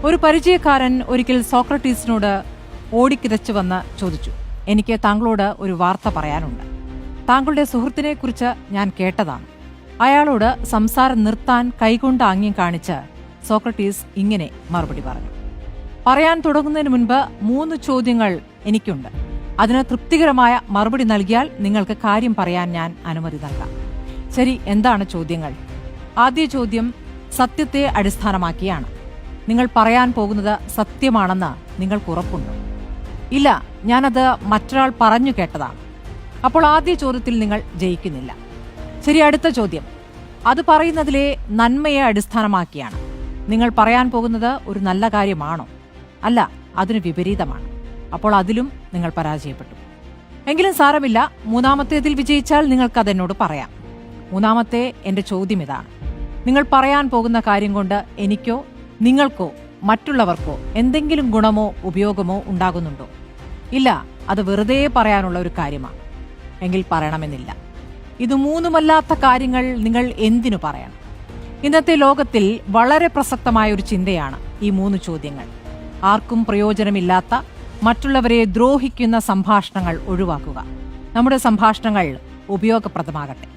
ഒരു പരിചയക്കാരൻ ഒരിക്കൽ സോക്രട്ടീസിനോട് ഓടിക്കിതച്ചു വന്ന് ചോദിച്ചു, എനിക്ക് താങ്കളോട് ഒരു വാർത്ത പറയാനുണ്ട്. താങ്കളുടെ സുഹൃത്തിനെ കുറിച്ച് ഞാൻ കേട്ടതാണ്. അയാളോട് സംസാരം നിർത്താൻ കൈകൊണ്ട് ആംഗ്യം കാണിച്ച് സോക്രട്ടീസ് ഇങ്ങനെ മറുപടി പറഞ്ഞു. പറയാൻ തുടങ്ങുന്നതിന് മുൻപ് 3 ചോദ്യങ്ങൾ എനിക്കുണ്ട്. അതിന് തൃപ്തികരമായ മറുപടി നൽകിയാൽ നിങ്ങൾക്ക് കാര്യം പറയാൻ ഞാൻ അനുമതി നൽകാം. ശരി, എന്താണ് ചോദ്യങ്ങൾ? ആദ്യ ചോദ്യം സത്യത്തെ അടിസ്ഥാനമാക്കിയാണ്. നിങ്ങൾ പറയാൻ പോകുന്നത് സത്യമാണെന്ന് നിങ്ങൾക്ക് ഉറപ്പുണ്ടോ? ഇല്ല, ഞാനത് മറ്റൊരാൾ പറഞ്ഞു കേട്ടതാണ്. അപ്പോൾ ആദ്യ ചോദ്യത്തിൽ നിങ്ങൾ ജയിക്കുന്നില്ല. ശരി, അടുത്ത ചോദ്യം അത് പറയുന്നതിലെ നന്മയെ അടിസ്ഥാനമാക്കിയാണ്. നിങ്ങൾ പറയാൻ പോകുന്നത് ഒരു നല്ല കാര്യമാണോ? അല്ല, അതിന് വിപരീതമാണ്. അപ്പോൾ അതിലും നിങ്ങൾ പരാജയപ്പെട്ടു. എങ്കിലും സാരമില്ല, മൂന്നാമത്തേതിൽ വിജയിച്ചാൽ നിങ്ങൾക്കതെന്നോട് പറയാം. മൂന്നാമത്തെ എന്റെ ചോദ്യം ഇതാണ്: നിങ്ങൾ പറയാൻ പോകുന്ന കാര്യം കൊണ്ട് എനിക്കോ നിങ്ങൾക്കോ മറ്റുള്ളവർക്കോ എന്തെങ്കിലും ഗുണമോ ഉപയോഗമോ ഉണ്ടാകുന്നുണ്ടോ? ഇല്ല, അത് വെറുതെ പറയാനുള്ള ഒരു കാര്യമാണ്. എങ്കിൽ പറയണമെന്നില്ല. ഇത് മൂന്നുമല്ലാത്ത കാര്യങ്ങൾ നിങ്ങൾ എന്തിനു പറയണം? ഇന്നത്തെ ലോകത്തിൽ വളരെ പ്രസക്തമായ ഒരു ചിന്തയാണ് ഈ 3 ചോദ്യങ്ങൾ. ആർക്കും പ്രയോജനമില്ലാത്ത, മറ്റുള്ളവരെ ദ്രോഹിക്കുന്ന സംഭാഷണങ്ങൾ ഒഴിവാക്കുക. നമ്മുടെ സംഭാഷണങ്ങൾ ഉപയോഗപ്രദമാകട്ടെ.